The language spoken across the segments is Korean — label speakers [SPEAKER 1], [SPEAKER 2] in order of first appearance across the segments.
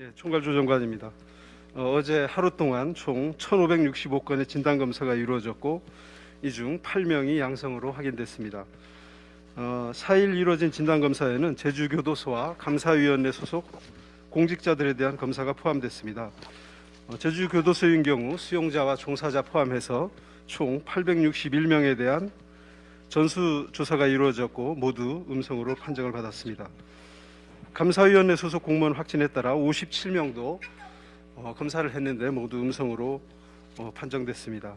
[SPEAKER 1] 예, 총괄조정관입니다. 어제 하루 동안 총 1,565건의 진단검사가 이루어졌고 이 중 8명이 양성으로 확인됐습니다. 4일 이루어진 진단검사에는 제주교도소와 감사위원회 소속 공직자들에 대한 검사가 포함됐습니다. 제주교도소인 경우 수용자와 종사자 포함해서 총 861명에 대한 전수조사가 이루어졌고 모두 음성으로 판정을 받았습니다. 감사위원회 소속 공무원 확진에 따라 57명도 검사를 했는데 모두 음성으로 판정됐습니다.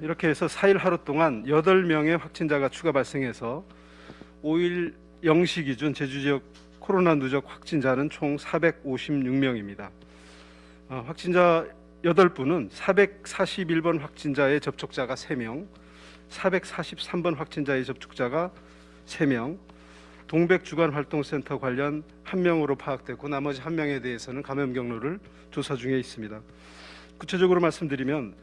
[SPEAKER 1] 이렇게 해서 4일 하루 동안 8명의 확진자가 추가 발생해서 5일 0시 기준 제주지역 코로나 누적 확진자는 총 456명입니다. 확진자 8분은 441번 확진자의 접촉자가 3명, 443번 확진자의 접촉자가 3명, 동백주간활동센터 관련 1명으로 파악됐고 나머지 1명에 대해서는 감염 경로를 조사 중에 있습니다. 구체적으로 말씀드리면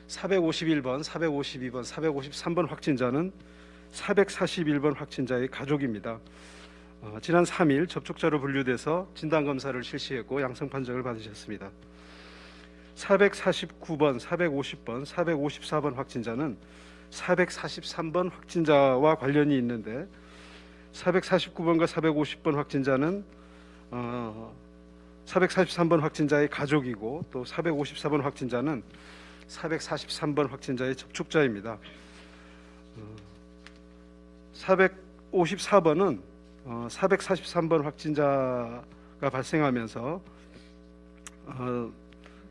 [SPEAKER 1] 451번, 452번, 453번 확진자는 441번 확진자의 가족입니다. 지난 3일 접촉자로 분류돼서 진단검사를 실시했고 양성 판정을 받으셨습니다. 449번, 450번, 454번 확진자는 443번 확진자와 관련이 있는데 449번과 450번 확진자는 443번 확진자의 가족이고 또 454번 확진자는 443번 확진자의 접촉자입니다. 454번은 443번 확진자가 발생하면서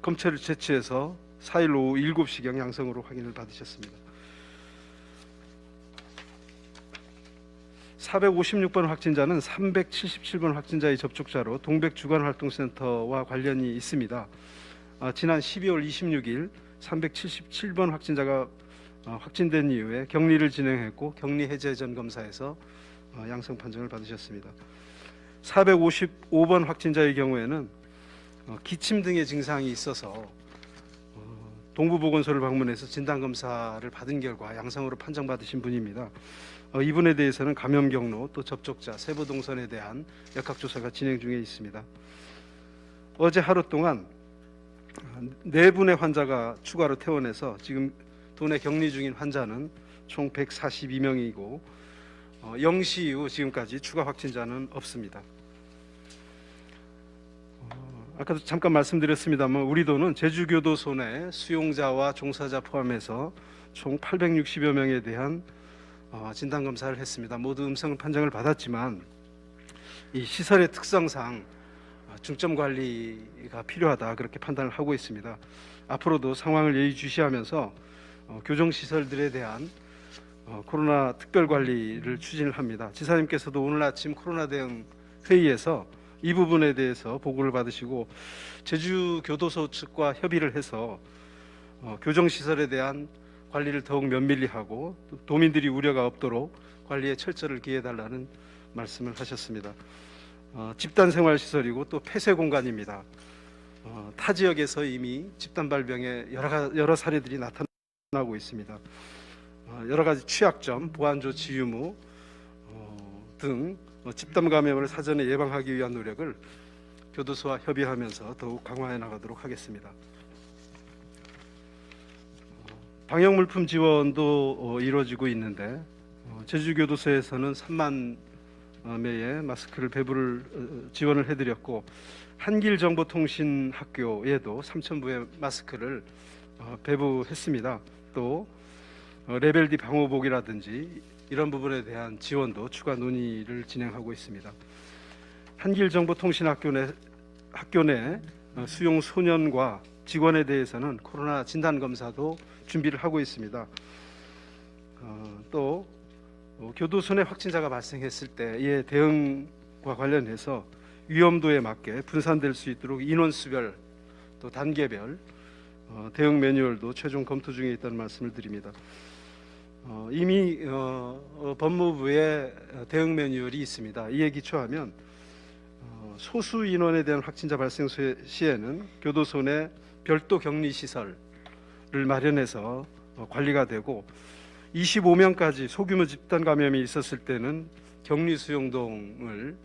[SPEAKER 1] 검체를 채취해서 4일 오후 7시경 양성으로 확인을 받으셨습니다. 456번 확진자는 377번 확진자의 접촉자로 동백주간활동센터와 관련이 있습니다. 지난 12월 26일 377번 확진자가 확진된 이후에 격리를 진행했고 격리 해제 전 검사에서 양성 판정을 받으셨습니다. 455번 확진자의 경우에는 기침 등의 증상이 있어서 동부보건소를 방문해서 진단검사를 받은 결과 양성으로 판정받으신 분입니다. 이분에 대해서는 감염 경로 또 접촉자 세부 동선에 대한 역학조사가 진행 중에 있습니다. 어제 하루 동안 4분의 환자가 추가로 퇴원해서 지금 도내 격리 중인 환자는 총 142명이고 0시 이후 지금까지 추가 확진자는 없습니다. 아까도 잠깐 말씀드렸습니다만 우리 도는 제주교도소 내 수용자와 종사자 포함해서 총 860여 명에 대한 진단검사를 했습니다. 모두 음성 판정을 받았지만 이 시설의 특성상 중점 관리가 필요하다 그렇게 판단을 하고 있습니다. 앞으로도 상황을 예의주시하면서 교정시설들에 대한 코로나 특별관리를 추진을 합니다. 지사님께서도 오늘 아침 코로나 대응 회의에서 이 부분에 대해서 보고를 받으시고 제주교도소 측과 협의를 해서 교정시설에 대한 관리를 더욱 면밀히 하고 도민들이 우려가 없도록 관리에 철저를 기해달라는 말씀을 하셨습니다. 집단생활시설이고 또 폐쇄공간입니다. 타 지역에서 이미 집단발병의 여러 사례들이 나타나고 있습니다. 여러 가지 취약점, 보안조치 유무 등 집단감염을 사전에 예방하기 위한 노력을 교도소와 협의하면서 더욱 강화해 나가도록 하겠습니다. 방역물품 지원도 이루어지고 있는데 제주교도소에서는 3만 매의 마스크를 배부를 지원을 해드렸고 한길정보통신학교에도 3,000부의 마스크를 배부했습니다. 또 레벨 D 방호복이라든지 이런 부분에 대한 지원도 추가 논의를 진행하고 있습니다. 한길정보통신학교 내 수용 소년과 직원에 대해서는 코로나 진단검사도 준비를 하고 있습니다. 또 교도소 내 확진자가 발생했을 때의 대응과 관련해서 위험도에 맞게 분산될 수 있도록 인원수별 또 단계별 대응 매뉴얼도 최종 검토 중에 있다는 말씀을 드립니다. 이미 법무부에 대응 매뉴얼이 있습니다. 이에 기초하면 소수 인원에 대한 확진자 발생 시에는 교도소 내 별도 격리 시설을 마련해서 관리가 되고 25명까지 소규모 집단 감염이 있었을 때는 격리 수용동을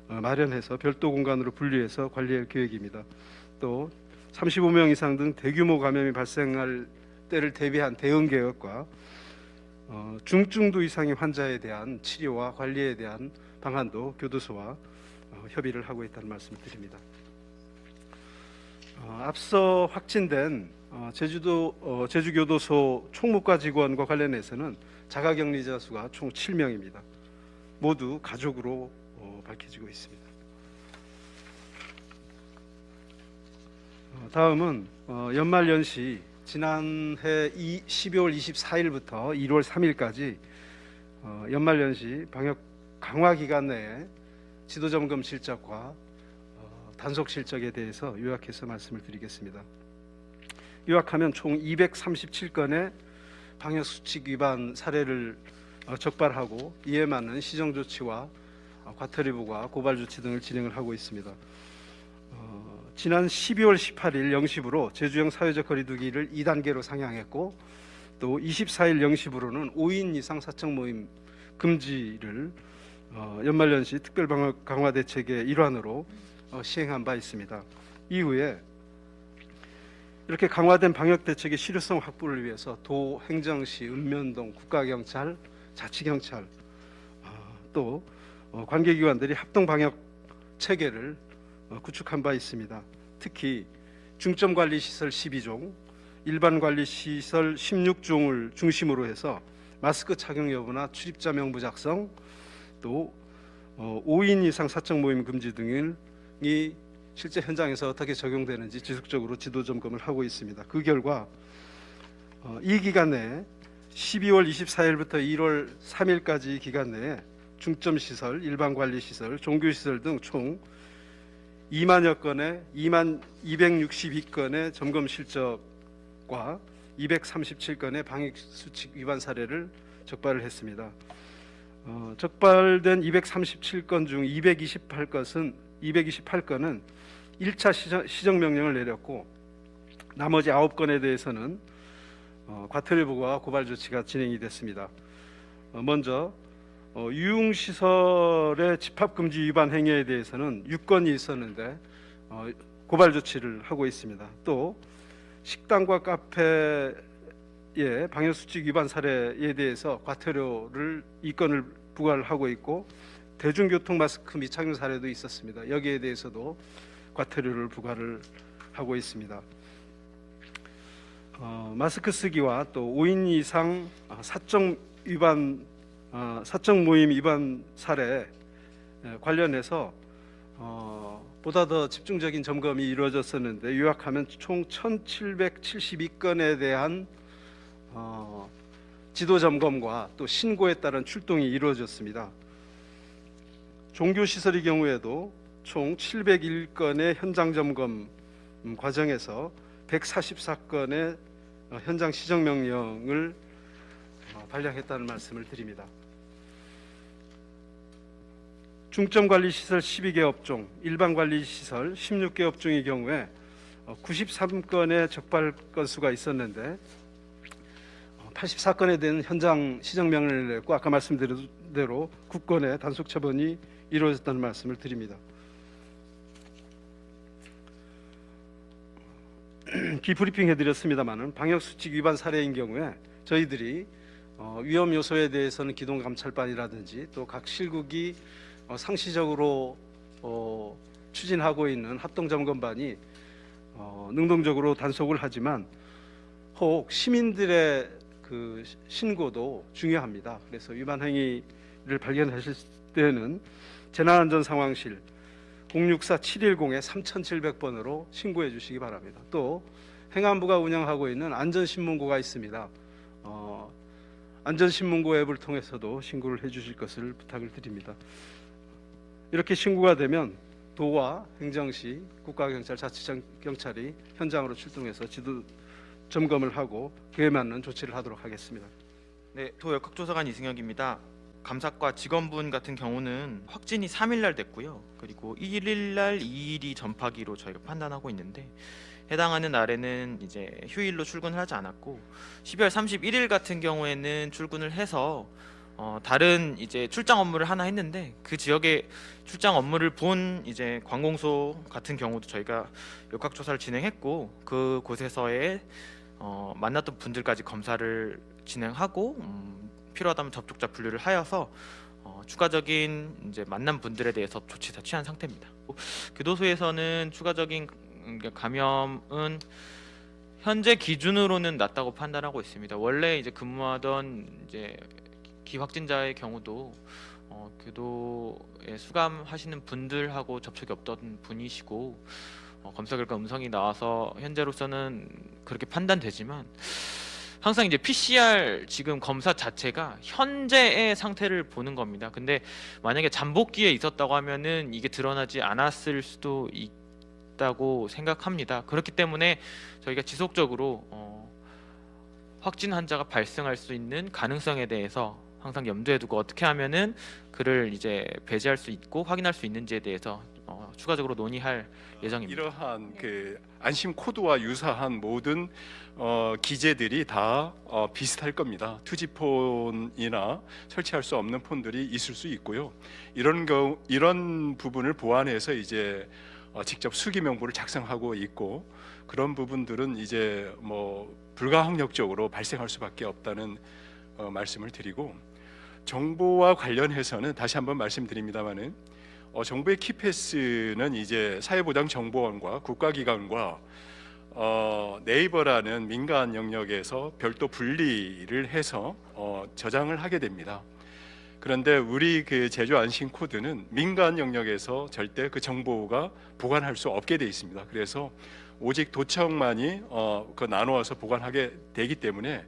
[SPEAKER 1] 마련해서 별도 공간으로 분리해서 관리할 계획입니다. 또 35명 이상 등 대규모 감염이 발생할 때를 대비한 대응 계획과 중증도 이상의 환자에 대한 치료와 관리에 대한 방안도 교도소와 협의를 하고 있다는 말씀을 드립니다. 앞서 확진된 제주교도소 총무과 직원과 관련해서는 자가격리자 수가 총 7명입니다. 모두 가족으로 밝혀지고 있습니다. 다음은 연말연시 지난해 12월 24일부터 1월 3일까지 연말연시 방역 강화 기간 내에 지도점검 실적과 단속 실적에 대해서 요약해서 말씀을 드리겠습니다. 요약하면 총 237건의 방역 수칙 위반 사례를 적발하고 이에 맞는 시정 조치와 과태료부과 고발 조치 등을 진행을 하고 있습니다. 지난 12월 18일 0시부로 제주형 사회적 거리두기를 2단계로 상향했고 또 24일 0시부로는 5인 이상 사적 모임 금지를 연말연시 특별방역 강화 대책의 일환으로 시행한 바 있습니다. 이후에 이렇게 강화된 방역 대책의 실효성 확보를 위해서 도, 행정시, 읍면동, 국가경찰, 자치경찰 또 관계기관들이 합동 방역 체계를 구축한 바 있습니다. 특히 중점관리시설 12종, 일반관리시설 16종을 중심으로 해서 마스크 착용 여부나 출입자 명부 작성, 또 5인 이상 사적 모임 금지 등이 실제 현장에서 어떻게 적용되는지 지속적으로 지도 점검을 하고 있습니다. 그 결과 이 기간 내에 12월 24일부터 1월 3일까지 기간 내에 중점시설, 일반관리시설, 종교시설 등 총 2만여 건의 2만 262건의 점검 실적과 237건의 방역수칙 위반 사례를 적발을 했습니다. 적발된 237건 중 228건은 1차 시정명령을 내렸고 나머지 9건에 대해서는 과태료부과 고발 조치가 진행이 됐습니다. 먼저 유흥시설의 집합금지 위반 행위에 대해서는 6건이 있었는데 고발 조치를 하고 있습니다. 또 식당과 카페의 방역수칙 위반 사례에 대해서 과태료를 2건을 부과를 하고 있고 대중교통 마스크 미착용 사례도 있었습니다. 여기에 대해서도 과태료를 부과를 하고 있습니다. 마스크 쓰기와 또 5인 이상 사적 모임 위반 사례 관련해서 보다 더 집중적인 점검이 이루어졌었는데 요약하면 총 1,772건에 대한 지도 점검과 또 신고에 따른 출동이 이루어졌습니다. 종교시설의 경우에도 총 701건의 현장 점검 과정에서 144건의 현장 시정명령을 발령했다는 말씀을 드립니다. 중점관리시설 12개 업종, 일반관리시설 16개 업종의 경우에 93건의 적발 건수가 있었는데 84건에 대한 현장 시정명령을 냈고 아까 말씀드린 대로 9건의 단속 처분이 이루어졌다는 말씀을 드립니다. 기브리핑 해드렸습니다만은 방역수칙 위반 사례인 경우에 저희들이 위험 요소에 대해서는 기동 감찰반이라든지 또 각 실국이 상시적으로 추진하고 있는 합동점검반이 능동적으로 단속을 하지만 혹 시민들의 그 신고도 중요합니다. 그래서 위반 행위를 발견하실 때는 재난안전상황실 064-710-3700번으로 신고해 주시기 바랍니다. 또 행안부가 운영하고 있는 안전신문고가 있습니다. 안전신문고 앱을 통해서도 신고를 해 주실 것을 부탁을 드립니다. 이렇게 신고가 되면 도와 행정시, 국가경찰, 자치경찰이 현장으로 출동해서 지도 점검을 하고 그에 맞는 조치를 하도록 하겠습니다.
[SPEAKER 2] 네, 도 역학조사관 이승혁입니다. 감사과 직원분 같은 경우는 확진이 3일날 됐고요. 그리고 1일날 2일이 전파기로 저희가 판단하고 있는데 해당하는 날에는 이제 휴일로 출근을 하지 않았고 12월 31일 같은 경우에는 출근을 해서 다른 이제 출장 업무를 하나 했는데 그 지역에 출장 업무를 본 이제 관공서 같은 경우도 저희가 역학조사를 진행했고 그 곳에서의 만났던 분들까지 검사를 진행하고 필요하다면 접촉자 분류를 하여서 추가적인 이제 만난 분들에 대해서 조치 다 취한 상태입니다. 교도소에서는 추가적인 감염은 현재 기준으로는 낮다고 판단하고 있습니다. 원래 이제 근무하던 이제 기확진자의 경우도 교도에 수감하시는 분들하고 접촉이 없던 분이시고 검사 결과 음성이 나와서 현재로서는 그렇게 판단되지만 항상 이제 PCR 지금 검사 자체가 현재의 상태를 보는 겁니다. 근데 만약에 잠복기에 있었다고 하면은 이게 드러나지 않았을 수도 있다고 생각합니다. 그렇기 때문에 저희가 지속적으로 확진 환자가 발생할 수 있는 가능성에 대해서 항상 염두에 두고 어떻게 하면은 그를 이제 배제할 수 있고 확인할 수 있는지에 대해서 추가적으로 논의할 예정입니다.
[SPEAKER 3] 이러한 그 안심 코드와 유사한 모든 기재들이 다 비슷할 겁니다. 투지폰이나 설치할 수 없는 폰들이 있을 수 있고요. 이런 부분을 보완해서 이제 직접 수기 명부를 작성하고 있고 그런 부분들은 이제 뭐 불가항력적으로 발생할 수밖에 없다는 말씀을 드리고 정보와 관련해서는 다시 한번 말씀드립니다만은 정부의 키패스는 이제 사회보장정보원과 국가기관과 네이버라는 민간 영역에서 별도 분리를 해서 저장을 하게 됩니다. 그런데 우리 그 제주 안심 코드는 민간 영역에서 절대 그 정보가 보관할 수 없게 돼 있습니다. 그래서 오직 도청만이 그 나누어서 보관하게 되기 때문에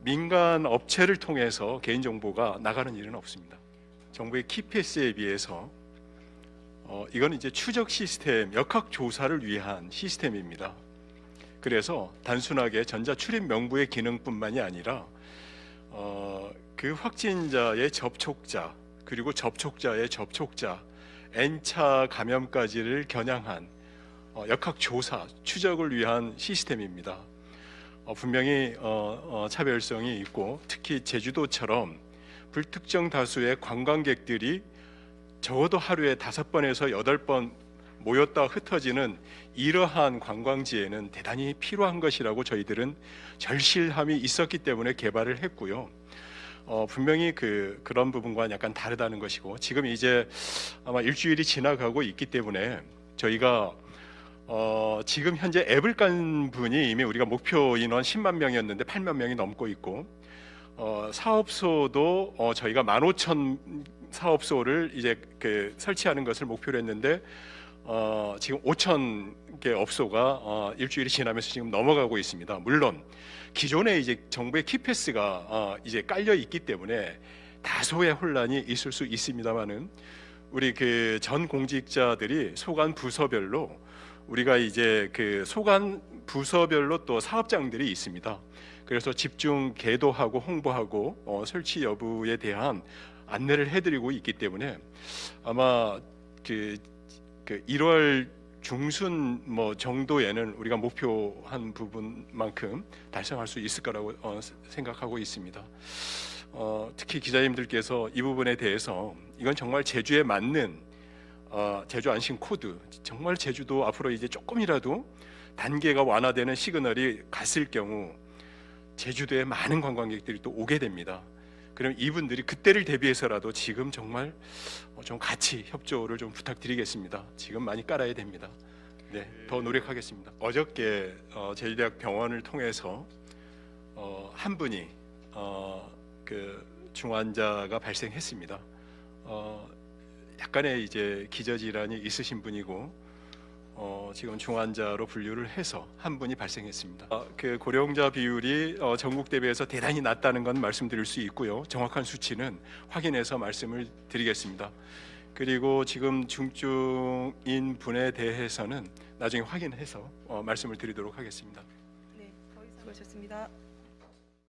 [SPEAKER 3] 민간 업체를 통해서 개인 정보가 나가는 일은 없습니다. 정부의 키패스에 비해서 이건 이제 추적 시스템, 역학 조사를 위한 시스템입니다. 그래서 단순하게 전자 출입 명부의 기능뿐만이 아니라 그 확진자의 접촉자 그리고 접촉자의 접촉자 N차 감염까지를 겨냥한 역학 조사, 추적을 위한 시스템입니다. 분명히 차별성이 있고 특히 제주도처럼 불특정 다수의 관광객들이 적어도 하루에 5번에서 8번 모였다 흩어지는 이러한 관광지에는 대단히 필요한 것이라고 저희들은 절실함이 있었기 때문에 개발을 했고요. 분명히 그런 부분과 약간 다르다는 것이고 지금 이제 아마 일주일이 지나가고 있기 때문에 저희가 지금 현재 앱을 깐 분이 이미 우리가 목표 인원 10만 명이었는데 8만 명이 넘고 있고 사업소도 저희가 15,000 사업소를 이제 설치하는 것을 목표로 했는데 지금 5,000개 업소가 일주일이 지나면서 지금 넘어가고 있습니다. 물론 기존에 이제 정부의 키패스가 이제 깔려 있기 때문에 다소의 혼란이 있을 수 있습니다만은 우리 그 전 공직자들이 소관 부서별로 우리가 이제 그 소관 부서별로 또 사업장들이 있습니다. 그래서 집중 계도하고 홍보하고 설치 여부에 대한 안내를 해드리고 있기 때문에 아마 그 1월 중순 뭐 정도에는 우리가 목표한 부분만큼 달성할 수 있을 거라고 생각하고 있습니다. 특히 기자님들께서 이 부분에 대해서 이건 정말 제주에 맞는 제주 안심 코드, 정말 제주도 앞으로 이제 조금이라도 단계가 완화되는 시그널이 갔을 경우 제주도에 많은 관광객들이 또 오게 됩니다. 그럼 이분들이 그때를 대비해서라도 지금 정말 좀 같이 협조를 좀 부탁드리겠습니다. 지금 많이 깔아야 됩니다. 네, 더 노력하겠습니다. 어저께 제주대학 병원을 통해서 한 분이 그 중환자가 발생했습니다. 약간의 이제 기저질환이 있으신 분이고 지금 중환자로 분류를 해서 한 분이 발생했습니다. 그 고령자 비율이 전국 대비해서 대단히 낮다는 건 말씀드릴 수 있고요. 정확한 수치는 확인해서 말씀을 드리겠습니다. 그리고 지금 중증인 분에 대해서는 나중에 확인해서 말씀을 드리도록 하겠습니다.
[SPEAKER 4] 네, 수고하셨습니다.